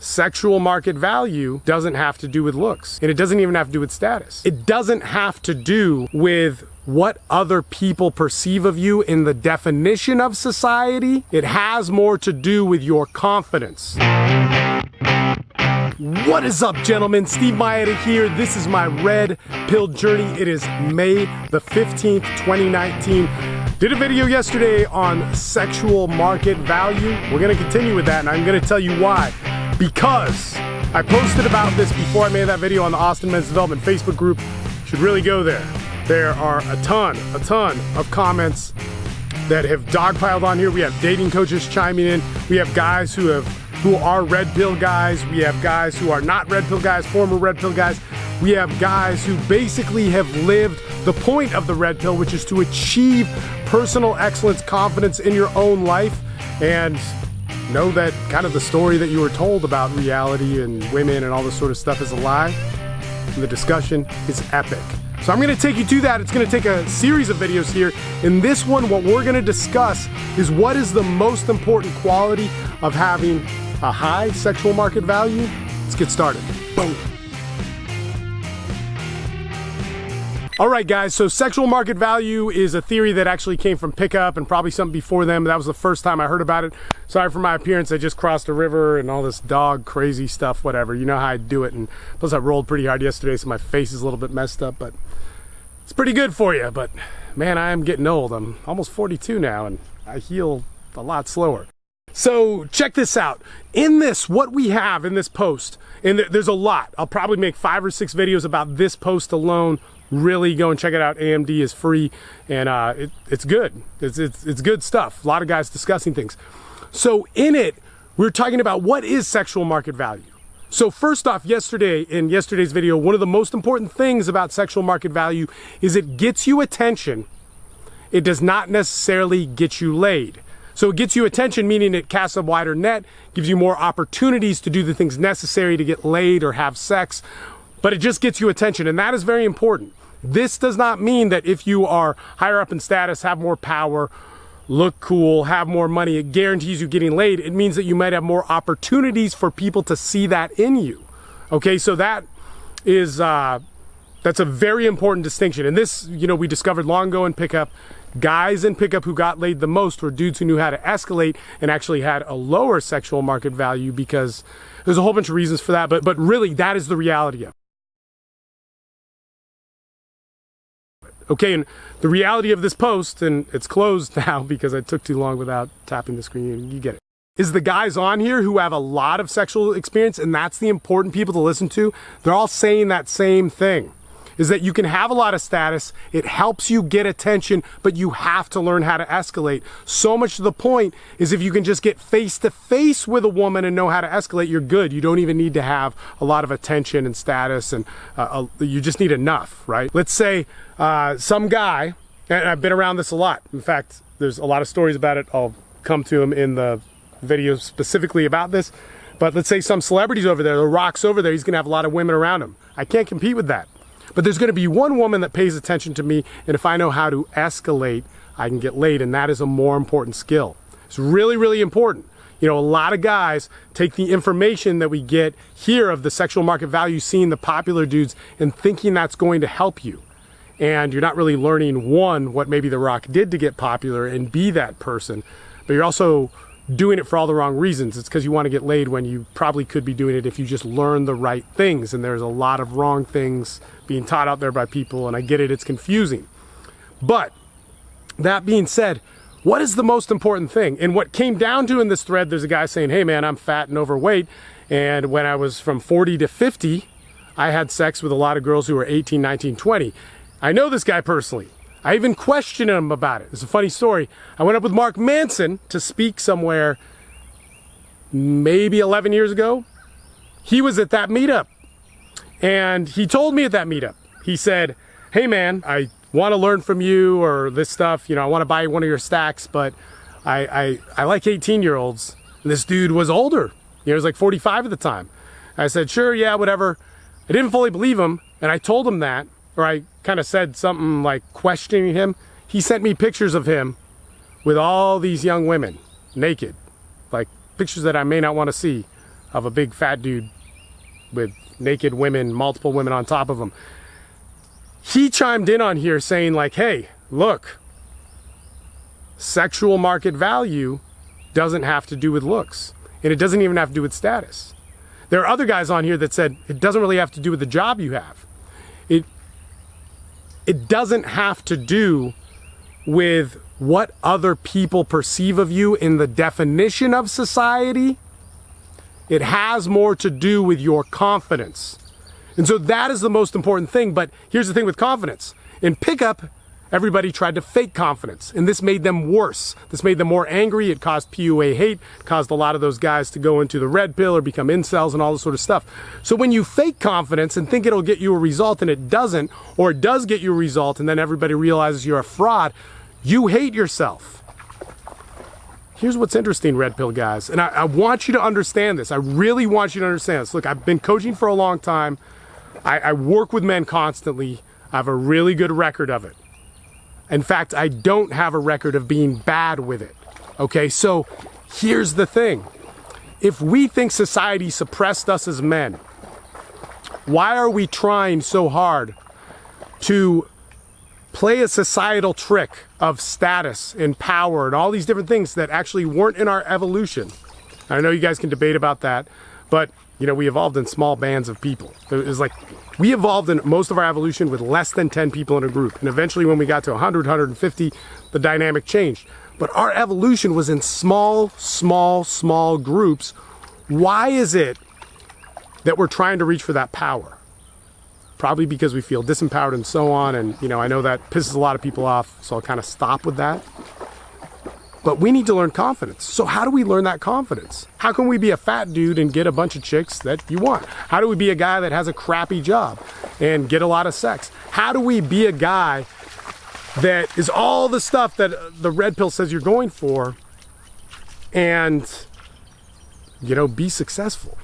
sexual market value doesn't have to do with looks, and it doesn't even have to do with status. It doesn't have to do with what other people perceive of you in the definition of society. It has more to do with your confidence. What is up, gentlemen? Steve Mayeda here. This is my red pill journey. It is May the 15th, 2019. Did a video yesterday on sexual market value. We're gonna continue with that, and I'm gonna tell you why. Because I posted about this before I made that video on the Austin Men's Development Facebook group. You should really go there. There are a ton of comments that have dogpiled on here. We have dating coaches chiming in. We have guys who are red pill guys. We have guys who are not red pill guys, former red pill guys. We have guys who basically have lived the point of the red pill, which is to achieve personal excellence, confidence in your own life, and know that kind of the story that you were told about reality and women and all this sort of stuff is a lie. And the discussion is epic. So I'm gonna take you to that. It's gonna take a series of videos here. In this one, what we're gonna discuss is what is the most important quality of having a high sexual market value. Let's get started. Boom. All right, guys, so sexual market value is a theory that actually came from Pickup and probably something before them. That was the first time I heard about it. Sorry for my appearance. I just crossed a river and all this dog crazy stuff, whatever. You know how I do it. And plus I rolled pretty hard yesterday, so my face is a little bit messed up, but it's pretty good for you. But man, I am getting old. I'm almost 42 now and I heal a lot slower. So check this out. In this, what we have in this post, and there's a lot. I'll probably make 5 or 6 videos about this post alone. Really go and check it out. AMD is free, and it's good. It's good stuff. A lot of guys discussing things. So in it, we're talking about what is sexual market value. So first off, in yesterday's video, one of the most important things about sexual market value is it gets you attention. It does not necessarily get you laid. So it gets you attention, meaning it casts a wider net, gives you more opportunities to do the things necessary to get laid or have sex, but it just gets you attention, and that is very important. This does not mean that if you are higher up in status, have more power, look cool, have more money, it guarantees you getting laid. It means that you might have more opportunities for people to see that in you. Okay, so that is, that's a very important distinction. And this, we discovered long ago in Pickup. Guys in Pickup who got laid the most were dudes who knew how to escalate and actually had a lower sexual market value, because there's a whole bunch of reasons for that, but really that is the reality of it. Okay, and the reality of this post, and it's closed now because I took too long without tapping the screen, you get it, is the guys on here who have a lot of sexual experience, and that's the important people to listen to. They're all saying that same thing, is that you can have a lot of status, it helps you get attention, but you have to learn how to escalate. So much to the point is if you can just get face to face with a woman and know how to escalate, you're good. You don't even need to have a lot of attention and status, and you just need enough, right? Let's say some guy, and I've been around this a lot. In fact, there's a lot of stories about it. I'll come to them in the video specifically about this. But let's say some celebrity's over there, The Rock's over there, he's gonna have a lot of women around him. I can't compete with that. But there's gonna be one woman that pays attention to me, and if I know how to escalate, I can get laid, and that is a more important skill. It's really, really important. A lot of guys take the information that we get here of the sexual market value, seeing the popular dudes, and thinking that's going to help you. And you're not really learning, one, what maybe The Rock did to get popular and be that person, but you're also doing it for all the wrong reasons. It's because you want to get laid when you probably could be doing it if you just learn the right things. And there's a lot of wrong things being taught out there by people, and I get it, it's confusing. But that being said, what is the most important thing? And what came down to in this thread, there's a guy saying, hey man, I'm fat and overweight, and when I was from 40 to 50, I had sex with a lot of girls who were 18, 19, 20. I know this guy personally. I even questioned him about it. It's a funny story. I went up with Mark Manson to speak somewhere maybe 11 years ago. He was at that meetup, and he told me at that meetup, he said, hey man, I want to learn from you or this stuff, I want to buy one of your stacks, but I like 18-year-olds. And this dude was older. He was like 45 at the time. I said, sure, yeah, whatever. I didn't fully believe him, and I told him that, or I kind of said something like questioning him. He sent me pictures of him with all these young women naked, like pictures that I may not want to see of a big fat dude with naked women, multiple women on top of him. He chimed in on here saying like, hey, look, sexual market value doesn't have to do with looks, and it doesn't even have to do with status. There are other guys on here that said it doesn't really have to do with the job you have. It doesn't have to do with what other people perceive of you in the definition of society. It has more to do with your confidence. And so that is the most important thing. But here's the thing with confidence. In pickup, everybody tried to fake confidence, and this made them worse. This made them more angry. It caused PUA hate, caused a lot of those guys to go into the red pill or become incels and all this sort of stuff. So when you fake confidence and think it'll get you a result and it doesn't, or it does get you a result and then everybody realizes you're a fraud, you hate yourself. Here's what's interesting, red pill guys, and I want you to understand this. I really want you to understand this. Look, I've been coaching for a long time. I work with men constantly. I have a really good record of it. In fact, I don't have a record of being bad with it. Okay, so here's the thing. If we think society suppressed us as men, why are we trying so hard to play a societal trick of status and power and all these different things that actually weren't in our evolution? I know you guys can debate about that, but you know, we evolved in small bands of people. It was like, we evolved in most of our evolution with less than 10 people in a group. And eventually when we got to 100, 150, the dynamic changed. But our evolution was in small groups. Why is it that we're trying to reach for that power? Probably because we feel disempowered and so on. And, you know, I know that pisses a lot of people off, so I'll kind of stop with that. But we need to learn confidence. So how do we learn that confidence? How can we be a fat dude and get a bunch of chicks that you want? How do we be a guy that has a crappy job and get a lot of sex? How do we be a guy that is all the stuff that the red pill says you're going for and, you know, be successful?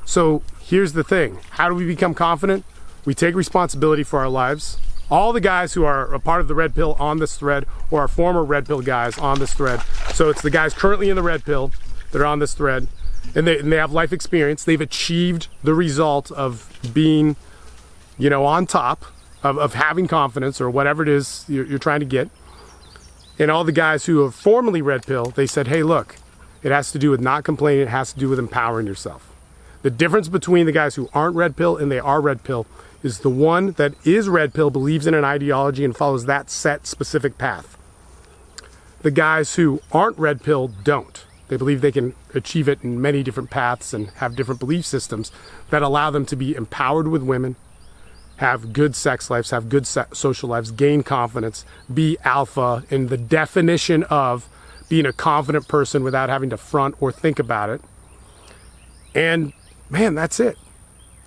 So here's the thing. How do we become confident? We take responsibility for our lives. All the guys who are a part of the red pill on this thread, or are former red pill guys on this thread. So it's the guys currently in the red pill that are on this thread, and they have life experience. They've achieved the result of being, you know, on top of having confidence or whatever it is you're trying to get. And all the guys who are formerly red pill, they said, hey, look, it has to do with not complaining. It has to do with empowering yourself. The difference between the guys who aren't red pill and they are red pill is the one that is red pill believes in an ideology and follows that set specific path. The guys who aren't red pill don't. They believe they can achieve it in many different paths and have different belief systems that allow them to be empowered with women, have good sex lives, have good social lives, gain confidence, be alpha in the definition of being a confident person without having to front or think about it. And man, that's it.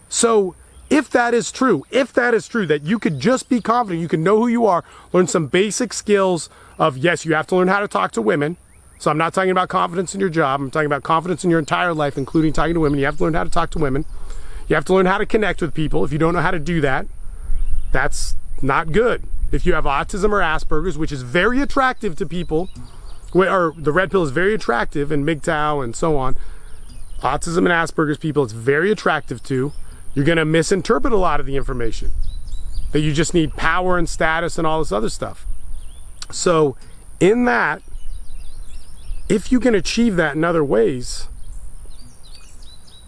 So if that is true that you could just be confident, you can know who you are, learn some basic skills of, yes, you have to learn how to talk to women. So I'm not talking about confidence in your job. I'm talking about confidence in your entire life, including talking to women. You have to learn how to talk to women. You have to learn how to connect with people. If you don't know how to do that, that's not good. If you have autism or Asperger's, which is very attractive to people, or the red pill is very attractive, and MGTOW and so on, autism and Asperger's people, it's very attractive to. You're going to misinterpret a lot of the information, that you just need power and status and all this other stuff. So in that, if you can achieve that in other ways,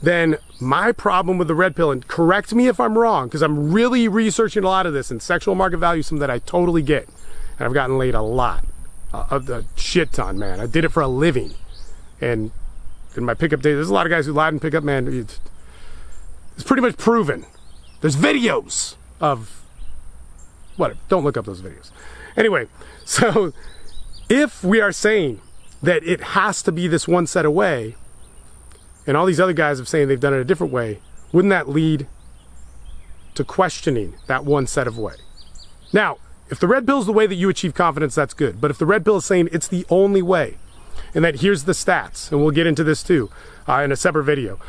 then my problem with the red pill, and correct me if I'm wrong, because I'm really researching a lot of this, and sexual market value is something that I totally get. And I've gotten laid a lot, a shit ton, man. I did it for a living. And in my pickup days, there's a lot of guys who lied in pickup, man. It's pretty much proven. There's videos of whatever. Don't look up those videos. Anyway, so if we are saying that it has to be this one set of way, and all these other guys are saying they've done it a different way, wouldn't that lead to questioning that one set of way? Now, if the red pill is the way that you achieve confidence, that's good. But if the red pill is saying it's the only way, and that here's the stats, and we'll get into this too in a separate video,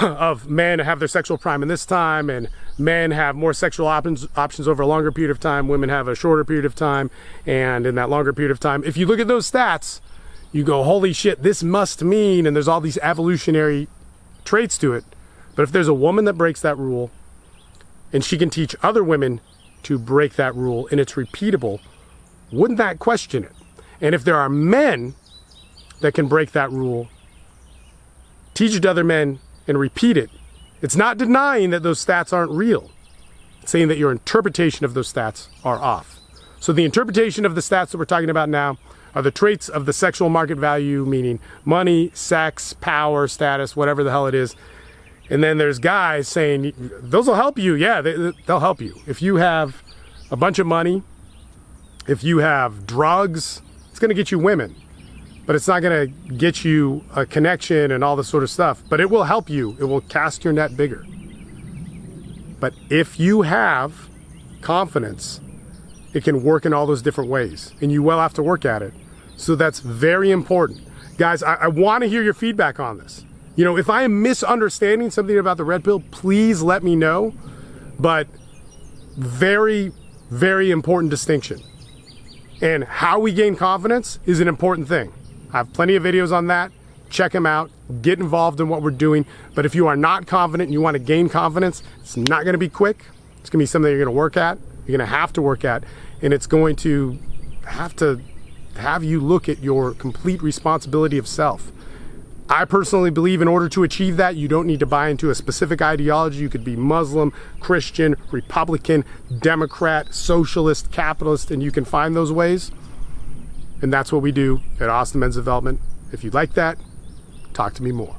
of men have their sexual prime in this time, and men have more sexual options over a longer period of time, women have a shorter period of time, and in that longer period of time, if you look at those stats, you go, holy shit, this must mean, and there's all these evolutionary traits to it. But if there's a woman that breaks that rule, and she can teach other women to break that rule, and it's repeatable, wouldn't that question it? And if there are men that can break that rule, teach it to other men, and repeat it, it's not denying that those stats aren't real. It's saying that your interpretation of those stats are off. So the interpretation of the stats that we're talking about now are the traits of the sexual market value, meaning money, sex, power, status, whatever the hell it is. And then there's guys saying, those will help you. Yeah, they'll help you. If you have a bunch of money, if you have drugs, it's going to get you women. But it's not going to get you a connection and all this sort of stuff. But it will help you. It will cast your net bigger. But if you have confidence, it can work in all those different ways. And you will have to work at it. So that's very important. Guys, I want to hear your feedback on this. You know, if I am misunderstanding something about the red pill, please let me know. But very, very important distinction. And how we gain confidence is an important thing. I have plenty of videos on that. Check them out. Get involved in what we're doing. But if you are not confident and you want to gain confidence, it's not going to be quick. It's going to be something you're going to work at. You're going to have to work at. And it's going to have you look at your complete responsibility of self. I personally believe in order to achieve that, you don't need to buy into a specific ideology. You could be Muslim, Christian, Republican, Democrat, socialist, capitalist, and you can find those ways. And that's what we do at Austin Men's Development. If you'd like that, talk to me more.